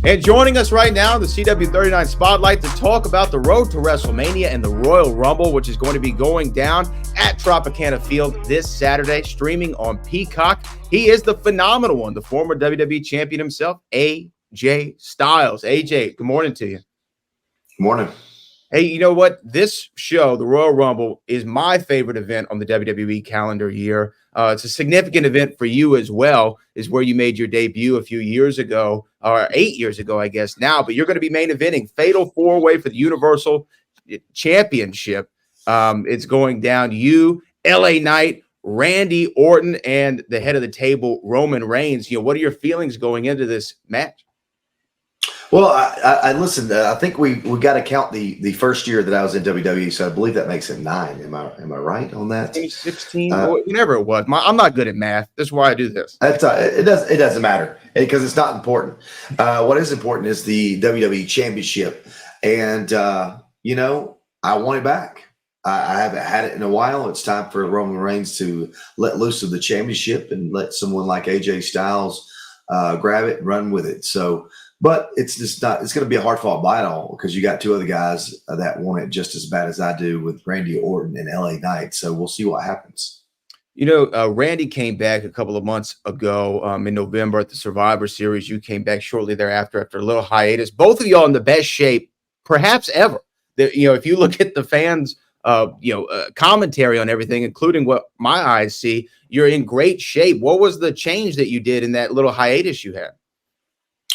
And joining us right now, the CW39 Spotlight to talk about the road to WrestleMania and the Royal Rumble, which is going to be going down at Tropicana Field this Saturday, streaming on Peacock. He is the phenomenal one, the former WWE champion himself, AJ Styles. AJ, good morning to you. Good morning. Hey, you know what? This show, the Royal Rumble, is my favorite event on the WWE calendar year. It's a significant event for you as well, is where you made your debut a few years ago, or 8 years ago, I guess now. But you're going to be main eventing Fatal 4-Way for the Universal Championship. It's going down you, LA Knight, Randy Orton, and the head of the table, Roman Reigns. You know, what are your feelings going into this match? Well, I listened. I think we got to count the first year that I was in WWE, so I believe that makes it 9. Am I right on that? 16, whatever it was. I'm not good at math. That's why I do this. It doesn't matter because it's not important. What is important is the WWE Championship, and I want it back. I haven't had it in a while. It's time for Roman Reigns to let loose of the championship and let someone like AJ Styles grab it and run with it. So. But it's just not. It's going to be a hard fought battle because you got two other guys that want it just as bad as I do with Randy Orton and LA Knight. So we'll see what happens. You know, Randy came back a couple of months ago in November at the Survivor Series. You came back shortly thereafter after a little hiatus. Both of y'all in the best shape, perhaps ever. If you look at the fans, commentary on everything, including what my eyes see, you're in great shape. What was the change that you did in that little hiatus you had?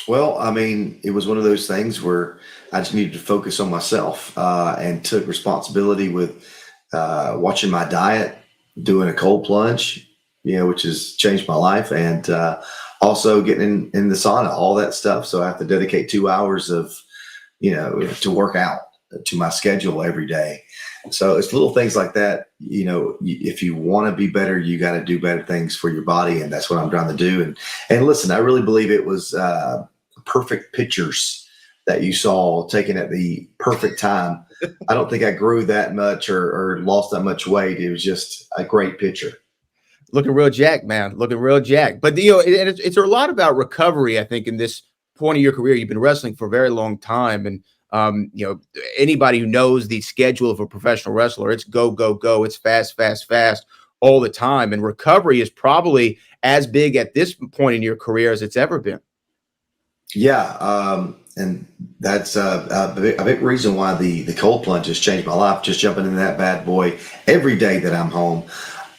Well, I mean, it was one of those things where I just needed to focus on myself and took responsibility with watching my diet, doing a cold plunge, which has changed my life, and also getting in the sauna, all that stuff. So I have to dedicate 2 hours of, to work out to my schedule every day. So it's little things like that. If you want to be better, you got to do better things for your body. And that's what I'm trying to do. And listen, I really believe it was perfect pictures that you saw taken at the perfect time. I don't think I grew that much or lost that much weight. It was just a great picture. Looking real jacked, man. Looking real jacked. But, it's a lot about recovery, I think, in this point of your career. You've been wrestling for a very long time. And, anybody who knows the schedule of a professional wrestler, it's go, go, go. It's fast, fast, fast all the time. And recovery is probably as big at this point in your career as it's ever been. Yeah. And that's a big reason why the cold plunge has changed my life. Just jumping in that bad boy every day that I'm home.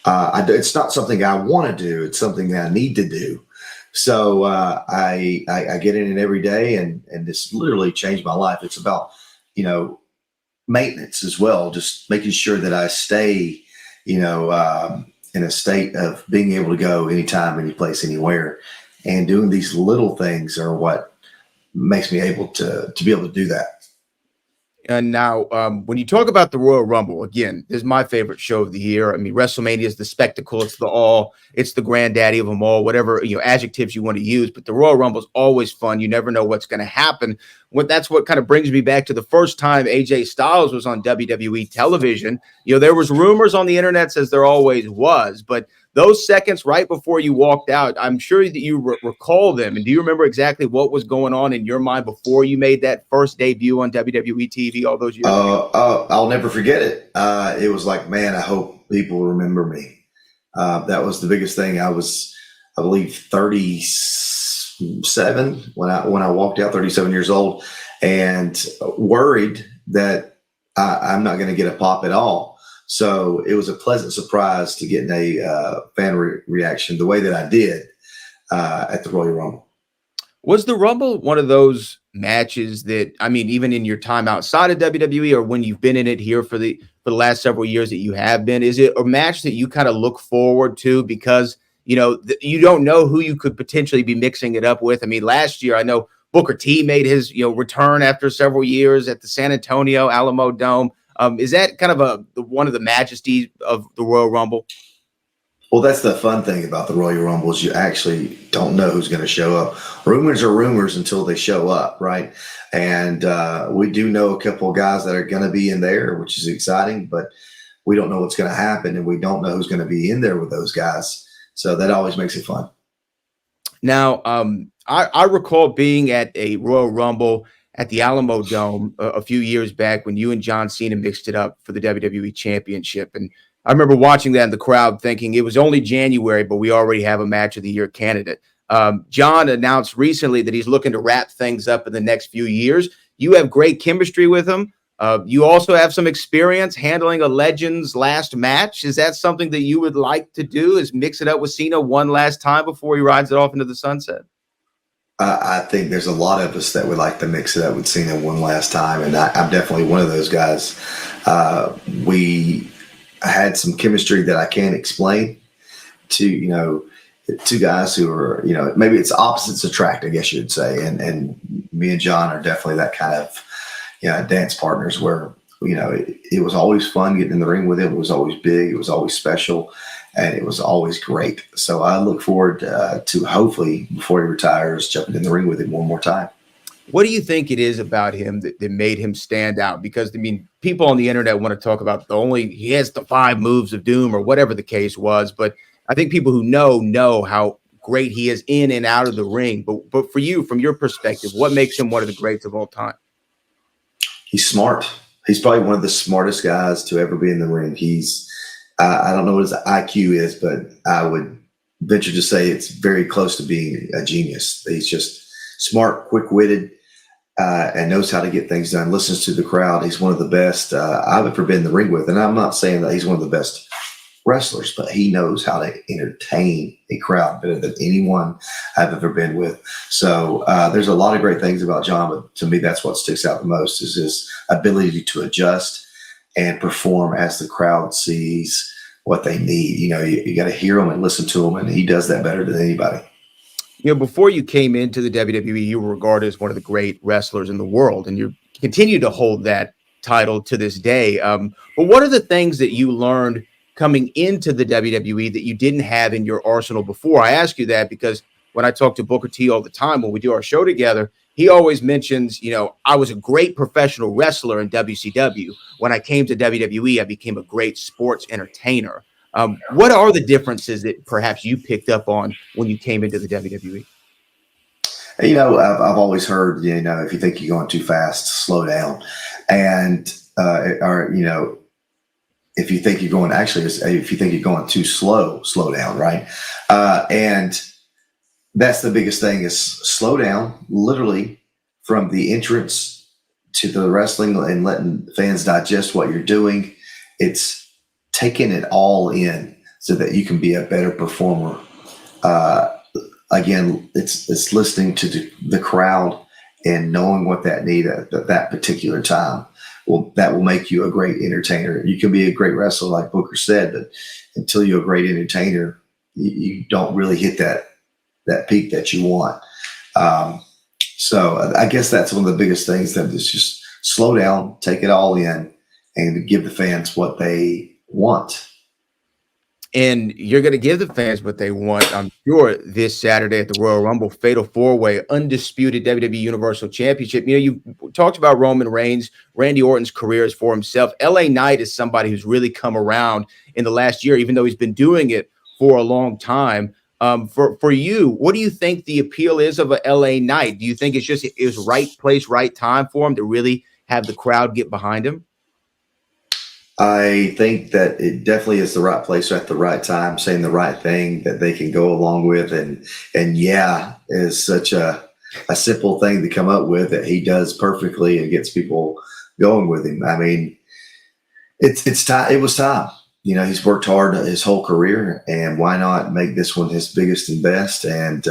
It's not something I want to do. It's something that I need to do. So I get in it every day, and this literally changed my life. It's about, maintenance as well, just making sure that I stay, in a state of being able to go anytime, any place, anywhere. And doing these little things are what makes me able to be able to do that. And now, when you talk about the Royal Rumble, again, this is my favorite show of the year. I mean, WrestleMania is the spectacle. It's it's the granddaddy of them all, whatever, adjectives you want to use. But the Royal Rumble is always fun. You never know what's going to happen. That's what kind of brings me back to the first time AJ Styles was on WWE television. There was rumors on the internet, as there always was, but those seconds right before you walked out, I'm sure that you recall them. And do you remember exactly what was going on in your mind before you made that first debut on WWE TV all those years ago? I'll never forget it. It was like, man, I hope people remember me. That was the biggest thing. I was, I believe, 37 when I walked out, 37 years old, and worried that I'm not going to get a pop at all. So it was a pleasant surprise to get a fan reaction the way that I did at the Royal Rumble. Was the Rumble one of those matches that, I mean, even in your time outside of WWE or when you've been in it here for the last several years that you have been, is it a match that you kind of look forward to because, you don't know who you could potentially be mixing it up with? I mean, last year, I know Booker T made his, return after several years at the San Antonio Alamo Dome. Is that kind of one of the majesties of the Royal Rumble? Well, that's the fun thing about the Royal Rumble is you actually don't know who's going to show up. Rumors are rumors until they show up, right? And we do know a couple of guys that are going to be in there, which is exciting, but we don't know what's going to happen, and we don't know who's going to be in there with those guys. So that always makes it fun. Now, I recall being at a Royal Rumble at the Alamo Dome a few years back when you and John Cena mixed it up for the WWE Championship. And I remember watching that in the crowd thinking it was only January, but we already have a match of the year candidate. John announced recently that he's looking to wrap things up in the next few years. You have great chemistry with him. You also have some experience handling a Legends last match. Is that something that you would like to do? Is mix it up with Cena one last time before he rides it off into the sunset? I think there's a lot of us that would like to mix it up with Cena one last time, and I'm definitely one of those guys. We had some chemistry that I can't explain to two guys who are maybe it's opposites attract, I guess you'd say, and me and John are definitely that kind of dance partners where it was always fun getting in the ring with him. It was always big, it was always special, and it was always great. So I look forward to hopefully before he retires jumping in the ring with him one more time. What do you think it is about him that made him stand out? Because I mean, people on the internet want to talk about he has the 5 moves of doom or whatever the case was, but I think people who know how great he is in and out of the ring. But for you, from your perspective, what makes him one of the greats of all time? He's smart. He's probably one of the smartest guys to ever be in the ring. I don't know what his IQ is, but I would venture to say it's very close to being a genius. He's just smart, quick-witted, and knows how to get things done. Listens to the crowd. He's one of the best I've ever been in the ring with. And I'm not saying that he's one of the best wrestlers, but he knows how to entertain a crowd better than anyone I've ever been with. So there's a lot of great things about John, but to me, that's what sticks out the most is his ability to adjust and perform as the crowd sees what they need. You got to hear them and listen to them, and he does that better than anybody. Before you came into the WWE, you were regarded as one of the great wrestlers in the world, and you continue to hold that title to this day. But what are the things that you learned coming into the WWE that you didn't have in your arsenal before? I ask you that because when I talk to Booker T all the time, when we do our show together, he always mentions, I was a great professional wrestler in WCW. When I came to WWE, I became a great sports entertainer. What are the differences that perhaps you picked up on when you came into the WWE? I've always heard, if you think you're going too fast, slow down. And, if you think you're going, actually, if you think you're going too slow down, right? And that's the biggest thing is slow down, literally from the entrance to the wrestling and letting fans digest what you're doing. It's taking it all in so that you can be a better performer. Again, it's listening to the crowd and knowing what that need at that particular time. Well, that will make you a great entertainer. You can be a great wrestler, like Booker said, but until you're a great entertainer, you don't really hit that peak that you want. So I guess that's one of the biggest things that is just slow down, take it all in, and give the fans what they want. And you're going to give the fans what they want, I'm sure, this Saturday at the Royal Rumble, Fatal 4-Way, undisputed WWE Universal Championship. You talked about Roman Reigns. Randy Orton's career is for himself. LA Knight is somebody who's really come around in the last year, even though he's been doing it for a long time. For you, what do you think the appeal is of a LA Knight? Do you think it was right place, right time for him to really have the crowd get behind him? I think that it definitely is the right place at the right time, saying the right thing that they can go along with. And yeah, is such a simple thing to come up with that he does perfectly and gets people going with him. I mean, it's time. It was time. He's worked hard his whole career, and why not make this one his biggest and best? And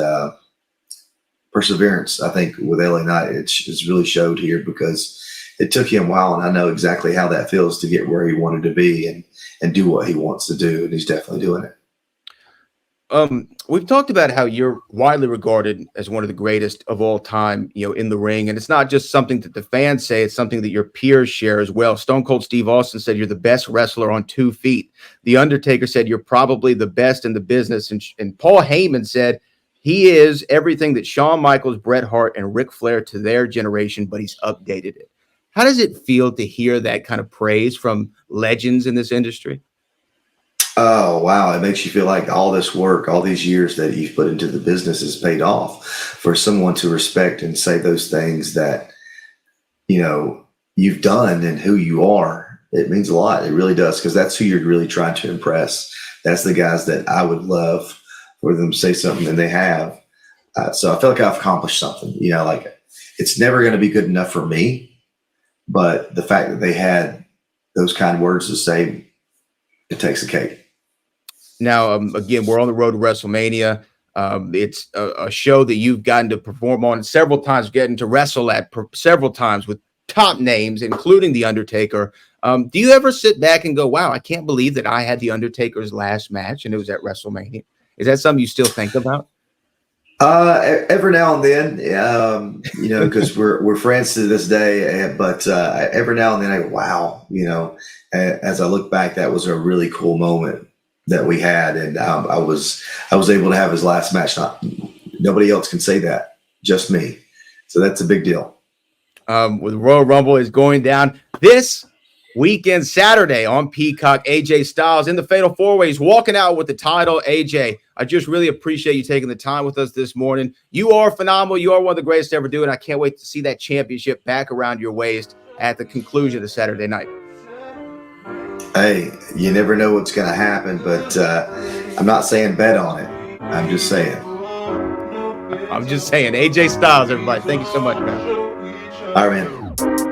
perseverance, I think, with LA Knight, it's really showed here because it took him a while, and I know exactly how that feels to get where he wanted to be and do what he wants to do, and he's definitely doing it. We've talked about how you're widely regarded as one of the greatest of all time, in the ring. And it's not just something that the fans say, it's something that your peers share as well. Stone Cold Steve Austin said you're the best wrestler on 2 feet. The Undertaker said you're probably the best in the business. And Paul Heyman said he is everything that Shawn Michaels, Bret Hart, and Ric Flair to their generation, but he's updated it. How does it feel to hear that kind of praise from legends in this industry? Oh, wow. It makes you feel like all this work, all these years that you've put into the business has paid off. For someone to respect and say those things that, you've done and who you are, it means a lot. It really does. Because that's who you're really trying to impress. That's the guys that I would love for them to say something, and they have. So I feel like I've accomplished something. Like it's never going to be good enough for me, but the fact that they had those kind of words to say, it takes the cake. Now, again, we're on the road to WrestleMania. It's a show that you've gotten to perform on several times, getting to wrestle at several times with top names, including The Undertaker. Do you ever sit back and go, wow, I can't believe that I had The Undertaker's last match and it was at WrestleMania? Is that something you still think about? Every now and then, because we're friends to this day. But every now and then, wow, as I look back, that was a really cool moment that we had, and I was able to have his last match. Nobody else can say that, just me. So that's a big deal. With Royal Rumble is going down this weekend, Saturday on Peacock. AJ Styles in the Fatal Four Ways, walking out with the title. AJ, I just really appreciate you taking the time with us this morning. You are phenomenal. You are one of the greatest to ever do it. I can't wait to see that championship back around your waist at the conclusion of Saturday night. Hey, you never know what's going to happen, but I'm not saying bet on it. I'm just saying. AJ Styles, everybody. Thank you so much, man. All right, man.